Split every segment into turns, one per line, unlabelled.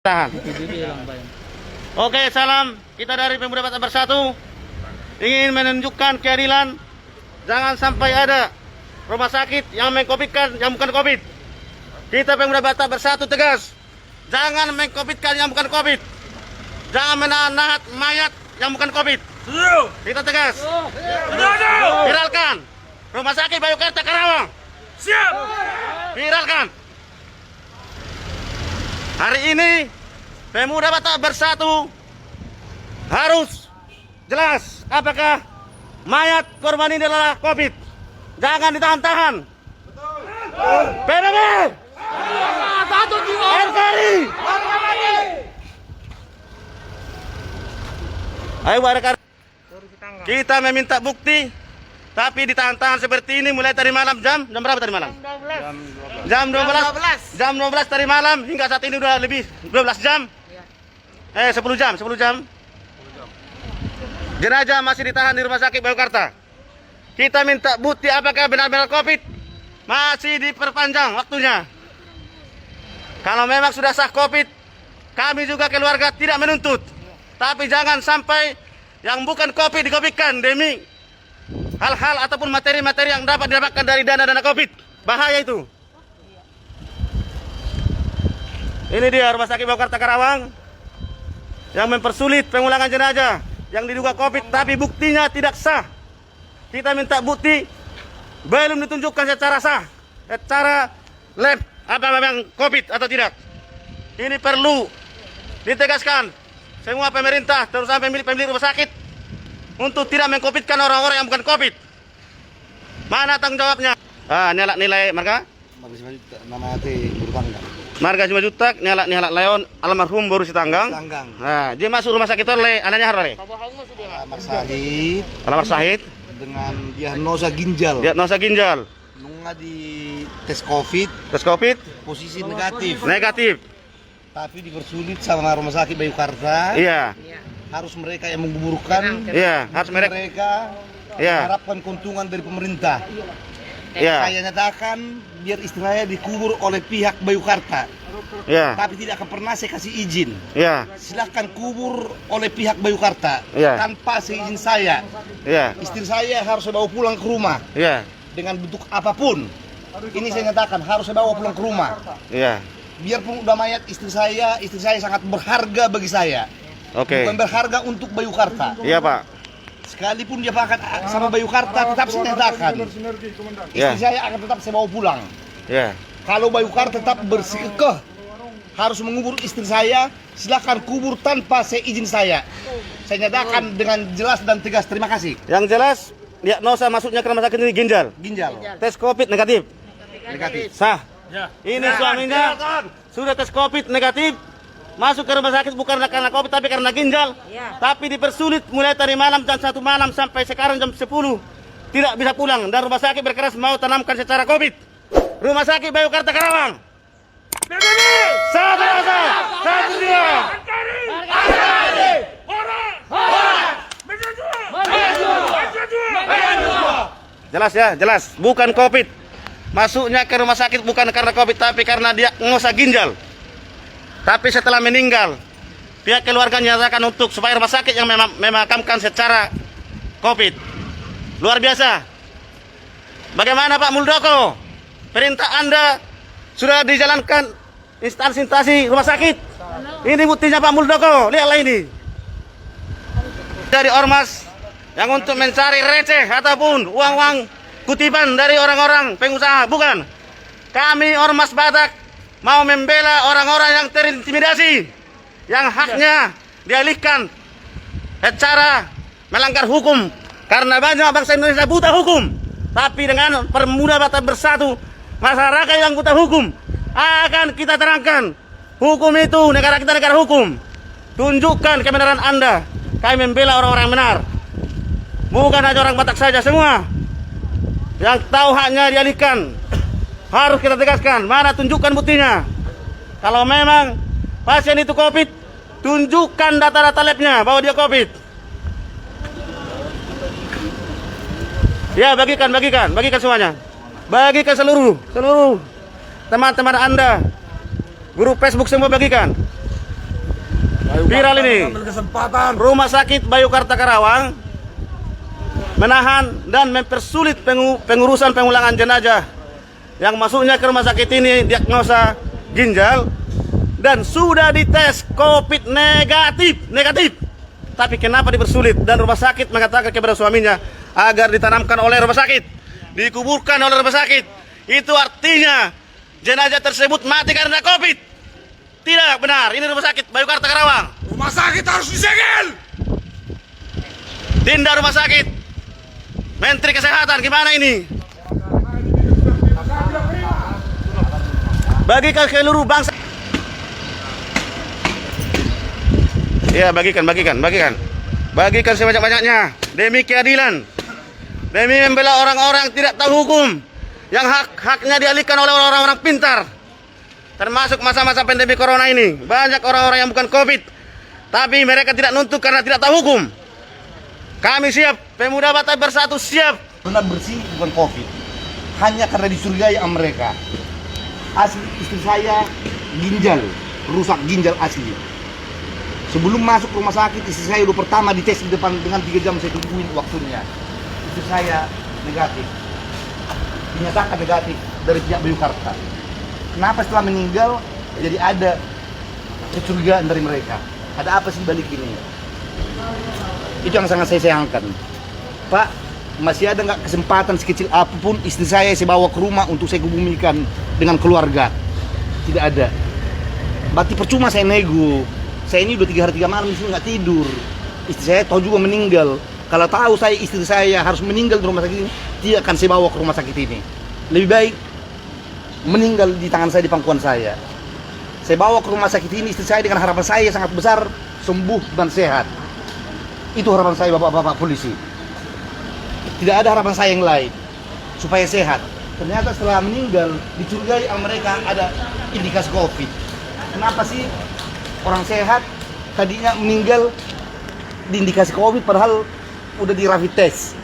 Tahan. Oke, salam. Kita dari Pemuda Batak Bersatu ingin menunjukkan keadilan. Jangan sampai ada rumah sakit yang mengkopitkan yang bukan COVID. Kita Pemuda Batak Bersatu tegas. Jangan mengkopitkan yang bukan COVID. Jangan menahan mayat yang bukan COVID. Kita tegas. Viralkan. Rumah sakit Bayukarta Karawang.
Siap.
Viralkan. Hari ini Pemuda Batak Bersatu harus jelas apakah mayat korban ini adalah COVID. Jangan ditahan-tahan. PBB, NKRI. Ayo rekan, kita meminta bukti, tapi ditahan-tahan seperti ini mulai tadi malam jam berapa tadi malam? Jam 12. Jam 12 tadi malam hingga saat ini udah lebih 12 jam. 10 jam. Jenazah masih ditahan di rumah sakit Bayukarta. Kita minta bukti apakah benar-benar COVID. Masih diperpanjang waktunya. Kalau memang sudah sah COVID, kami juga keluarga tidak menuntut. Tapi jangan sampai yang bukan COVID dikopikan demi hal-hal ataupun materi-materi yang dapat didapatkan dari dana-dana COVID. Bahaya itu. Ini dia rumah sakit Bayukarta Karawang yang mempersulit pengulangan jenazah yang diduga COVID tapi buktinya tidak sah. Kita minta bukti belum ditunjukkan secara sah, secara lab apa memang COVID atau tidak. Ini perlu ditegaskan semua pemerintah terutama pemilik rumah sakit untuk tidak mengcovidkan orang-orang yang bukan COVID. Mana tanggung jawabnya? Nilai marga?
Nama hati bertanggang.
Marga 5 juta, nyalak Leon almarhum baru si tanggang. Nah, dia masuk rumah sakit oleh anaknya harus. Alamar Sahid
Dengan diagnosa ginjal.
Diagnosa ginjal.
Nunggu di tes COVID.
Tes COVID
Posisi negatif.
negatif.
Tapi dipersulit sama rumah sakit Bayukarta.
Iya.
Harus mereka yang menggugurkan.
Iya, harus
mereka
Iya.
mengharapkan keuntungan dari pemerintah.
Iya.
Saya nyatakan biar istilahnya dikubur oleh pihak Bayukarta.
Iya.
Tapi tidak akan pernah saya kasih izin.
Iya.
Silahkan kubur oleh pihak Bayukarta.
Iya.
Tanpa seizin saya.
Iya.
Istri saya harus saya bawa pulang ke rumah.
Iya.
Dengan bentuk apapun. Ini saya nyatakan harus saya bawa pulang ke rumah.
Iya.
Biarpun udah mayat istri saya sangat berharga bagi saya.
Oke.
Bukan berharga untuk Bayukarta.
Iya, Pak.
Sekalipun dia pangkat sama Bayukarta, tetap saya nyatakan.
Iya.
Istri saya akan tetap saya bawa pulang.
Iya.
Kalau Bayukarta tetap bersikeh harus mengubur istri saya, silakan kubur tanpa seizin saya. Saya nyatakan dengan jelas dan tegas. Terima kasih.
Yang jelas diagnosa masuknya ke rumah sakit ini ginjal.
Ginjal.
Tes COVID negatif.
Negatif.
Sah. Ini suaminya sudah tes COVID negatif. Masuk ke rumah sakit bukan karena COVID tapi karena ginjal. Tapi dipersulit mulai tadi malam jam 1 malam sampai sekarang jam 10. Tidak bisa pulang dan rumah sakit berkeras mau tanamkan secara COVID. Rumah sakit Bayukarta Karawang.
PBB.
Satu rasa, satu dia. Jelas ya, jelas. Bukan COVID. Masuknya ke rumah sakit bukan karena COVID tapi karena diagnosa ginjal. Tapi setelah meninggal, pihak keluarga menyatakan untuk supaya rumah sakit yang memakamkan secara COVID. Luar biasa. Bagaimana Pak Muldoko? Perintah Anda sudah dijalankan instansi rumah sakit. Ini buktinya Pak Muldoko. Lihatlah ini. Dari ormas yang untuk mencari receh ataupun uang-uang kutipan dari orang-orang pengusaha. Bukan. Kami ormas Batak mau membela orang-orang yang terintimidasi, yang haknya dialihkan secara melanggar hukum. Karena banyak bangsa Indonesia buta hukum. Tapi dengan Pemuda Batak Bersatu, masyarakat yang buta hukum akan kita terangkan. Hukum itu, negara kita negara hukum. Tunjukkan kebenaran Anda. Kami membela orang-orang yang benar. Bukan hanya orang Batak saja, semua yang tahu haknya dialihkan. Harus kita tegaskan, mana tunjukkan buktinya. Kalau memang pasien itu COVID, tunjukkan data-data labnya bahwa dia COVID. Ya, bagikan semuanya. Bagikan seluruh teman-teman Anda. Grup Facebook semua bagikan. Viral ini.
Ambil kesempatan.
Rumah sakit Bayukarta Karawang menahan dan mempersulit pengurusan pengulangan jenazah yang masuknya ke rumah sakit ini diagnosa ginjal dan sudah dites COVID negatif. Tapi kenapa dipersulit? Dan rumah sakit mengatakan kepada suaminya agar ditanamkan oleh rumah sakit, dikuburkan oleh rumah sakit. Itu artinya jenazah tersebut mati karena COVID. Tidak benar. Ini rumah sakit Bayukarta Karawang.
Rumah sakit harus disegel.
Tindak rumah sakit. Menteri Kesehatan gimana ini? Bagikan ke seluruh bangsa. Ya, bagikan. Bagikan sebanyak-banyaknya demi keadilan. Demi membela orang-orang tidak tahu hukum, yang haknya dialihkan oleh orang-orang pintar. Termasuk masa-masa pandemi corona ini, banyak orang-orang yang bukan COVID, tapi mereka tidak nuntut karena tidak tahu hukum. Kami siap, Pemuda Batak Bersatu siap.
Benar bersih bukan COVID, hanya karena dicurigai sama mereka. Asli istri saya ginjal, rusak ginjal asli. Sebelum masuk rumah sakit, istri saya udah pertama dites di depan dengan 3 jam saya tungguin waktunya. Istri saya negatif, dinyatakan negatif dari pihak Bayukarta. Kenapa setelah meninggal jadi ada kecurigaan dari mereka? Ada apa sih balik ini? Itu yang sangat saya sayangkan. Pak, masih ada nggak kesempatan sekecil apapun istri saya bawa ke rumah untuk saya kebumikan dengan keluarga? Tidak ada. Berarti percuma saya nego. Saya ini udah 3 hari 3 malam di sini nggak tidur. Istri saya tahu juga meninggal. Kalau tahu saya istri saya harus meninggal di rumah sakit ini, dia akan saya bawa ke rumah sakit ini. Lebih baik meninggal di tangan saya, di pangkuan saya. Saya bawa ke rumah sakit ini istri saya dengan harapan saya sangat besar sembuh dan sehat. Itu harapan saya bapak-bapak polisi. Tidak ada harapan saya yang lain supaya sehat. Ternyata setelah meninggal dicurigai sama mereka ada indikasi COVID. Kenapa sih orang sehat tadinya meninggal diindikasi COVID padahal udah di rapid test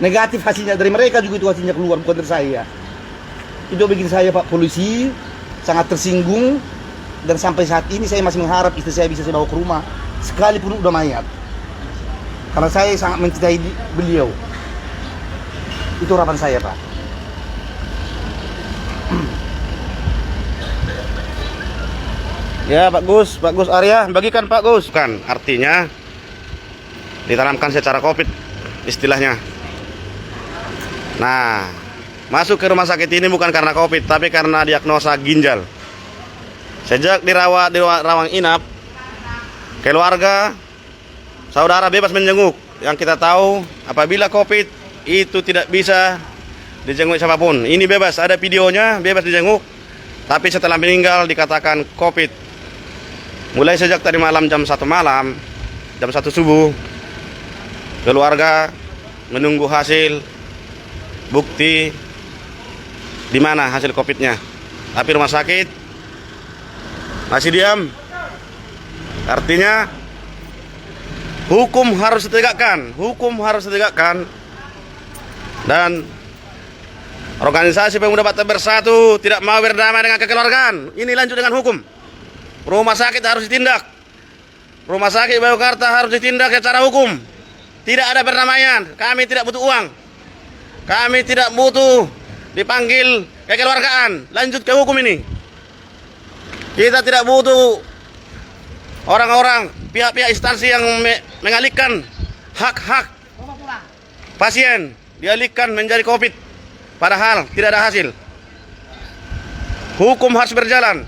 negatif hasilnya? Dari mereka juga itu hasilnya keluar, bukan dari saya. Itu bikin saya Pak polisi sangat tersinggung, dan sampai saat ini saya masih mengharap istri saya bisa saya bawa ke rumah sekalipun udah mayat, karena saya sangat mencintai beliau. Itu harapan saya Pak.
Ya Pak Gus Arya, bagikan Pak Gus. Kan artinya ditanamkan secara COVID istilahnya. Nah, masuk ke rumah sakit ini bukan karena COVID, tapi karena diagnosa ginjal. Sejak dirawat di ruang inap, keluarga, saudara bebas menjenguk. Yang kita tahu, apabila COVID itu tidak bisa dijenguk siapapun. Ini bebas, ada videonya, bebas dijenguk. Tapi setelah meninggal dikatakan COVID. Mulai sejak tadi malam jam 1 malam, jam 1 subuh, keluarga menunggu hasil bukti di mana hasil COVID-nya. Tapi rumah sakit masih diam. Artinya hukum harus ditegakkan, dan organisasi Pemuda Batak Bersatu tidak mau berdamai dengan kekeluargaan. Ini lanjut dengan hukum. Rumah sakit harus ditindak. Rumah sakit Bayukarta harus ditindak secara hukum. Tidak ada perdamaian. Kami tidak butuh uang. Kami tidak butuh dipanggil kekeluargaan. Lanjut ke hukum ini. Kita tidak butuh orang-orang, pihak-pihak instansi yang mengalihkan hak-hak pasien, dialihkan menjadi COVID, padahal tidak ada hasil. Hukum harus berjalan.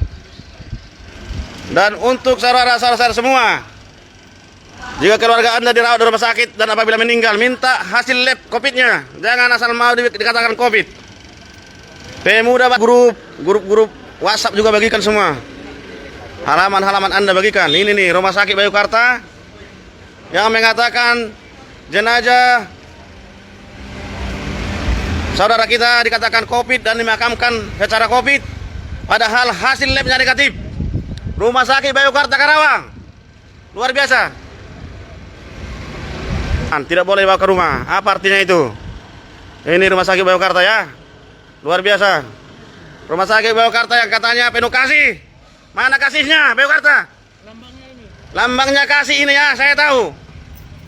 Dan untuk saudara-saudara semua, jika keluarga Anda dirawat di rumah sakit dan apabila meninggal, minta hasil lab COVID-nya. Jangan asal mau dikatakan COVID. Pemuda grup WhatsApp juga bagikan semua. Halaman-halaman Anda bagikan. Ini nih rumah sakit Bayukarta yang mengatakan jenazah saudara kita dikatakan COVID dan dimakamkan secara COVID, padahal hasil labnya negatif. Rumah sakit Bayukarta Karawang, luar biasa. Tidak boleh bawa ke rumah. Apa artinya itu? Ini rumah sakit Bayukarta ya, luar biasa. Rumah sakit Bayukarta yang katanya penuh kasih. Mana kasihnya Bayukarta? Lambangnya kasih ini ya, saya tahu.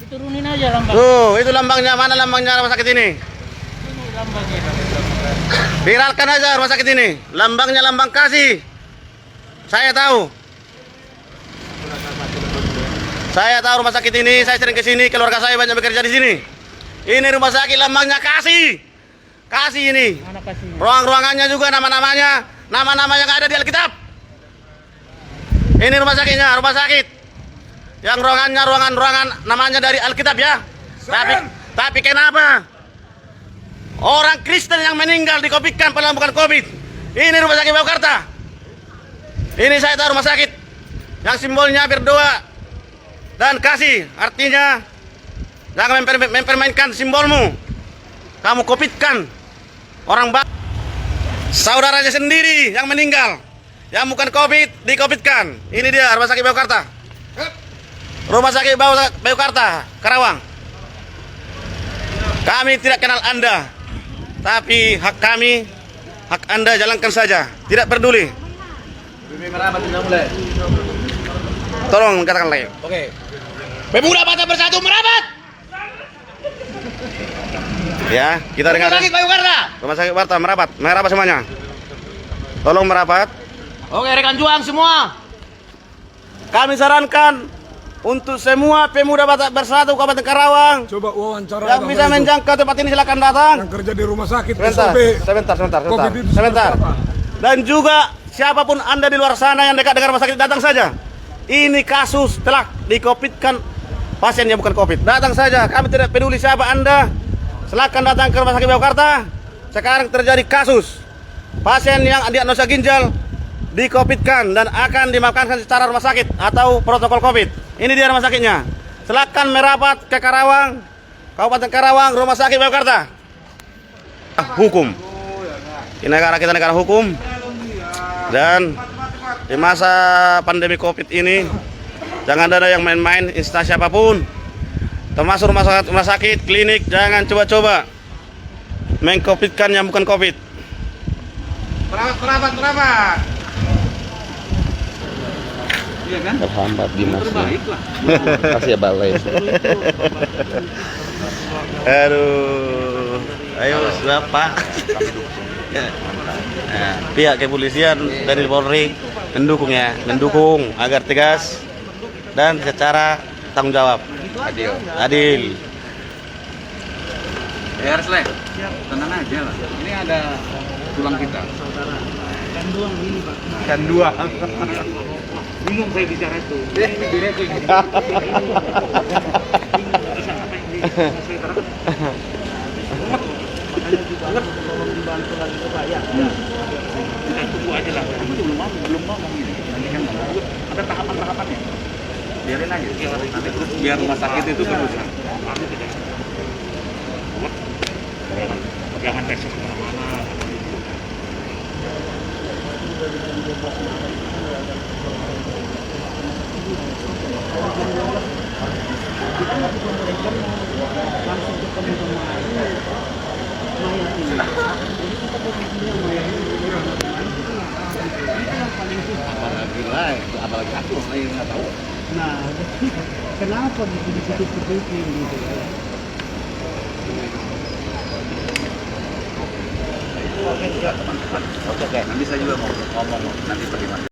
Diturunin aja lambang.
Tuh, itu lambangnya. Mana lambangnya rumah sakit ini?
Ini lambangnya.
Viralkan aja rumah sakit ini. Lambangnya lambang kasih. Saya tahu. Saya tahu rumah sakit ini, saya sering ke sini, keluarga saya banyak bekerja di sini. Ini rumah sakit lambangnya kasih. Kasih ini.
Mana kasihnya?
Ruang-ruangannya juga nama-namanya, nama-nama yang ada di Alkitab. Ini rumah sakitnya, rumah sakit. Yang ruangan namanya dari Alkitab ya. Tapi kenapa orang Kristen yang meninggal dikovidkan padahal bukan Covid? Ini rumah sakit Baukarta. Ini saya tahu rumah sakit yang simbolnya berdoa dan kasih. Artinya jangan mempermainkan simbolmu. Kamu covidkan orang saudaranya sendiri yang meninggal, yang bukan Covid dikovidkan. Ini dia rumah sakit Baukarta. Rumah sakit Baukarta, Karawang. Kami tidak kenal Anda, tapi hak kami, hak Anda jalankan saja. Tidak peduli. Tolong katakan lagi.
Oke.
Pemuda Batak Bersatu merapat. Ya, kita dengar.
Rumah sakit Baukarta.
Rumah sakit Baukarta merapat semuanya. Tolong merapat.
Oke, rekan juang semua.
Kami sarankan untuk semua pemuda Batak Bersatu Kabupaten Karawang
Coba wawancara
yang bisa menjangkau tempat ini silakan datang.
yang kerja di rumah sakit
Sebentar.
Covid itu
Sebentar.
apa?
Dan juga siapapun Anda di luar sana yang dekat dengan rumah sakit datang saja. Ini kasus telah dikovidkan pasien yang bukan Covid. Datang saja. Kami tidak peduli siapa Anda. Silakan datang ke rumah sakit Baukarta. Sekarang terjadi kasus pasien yang diagnosa ginjal dikovidkan dan akan dimakamkan secara rumah sakit atau protokol Covid. Ini dia rumah sakitnya. Silakan merapat ke Karawang, Kabupaten Karawang, rumah sakit Baukarta. Hukum. Di negara kita negara hukum. Dan di masa pandemi Covid ini jangan ada yang main-main instansi apapun. Termasuk rumah sakit, klinik, jangan coba-coba mengcovidkan yang bukan Covid. Merapat.
Iya kan?
Terhambat Dimas.
Kasih ya balai.
Aduh, ayo Bapak. Ya. Nah, pihak kepolisian dari Polri mendukung agar tegas dan secara tanggung jawab. Adil.
Ya harus lah. Tenang aja lah. Ini ada tulang kita. Kan dua. Bingung saya bicara itu.
Kita tunggu aja lah. Kamu belum ngomong ini. Nanti kan ada tahapan-tahapannya. Biarin aja. Nanti terus biar rumah sakit itu berusaha. Jangan tes kemana-mana.
Apalagi aku nggak tahu.
Nah, kenapa di situ seperti gitu?
Oke, nanti saya juga mau ngomong nanti bagaimana.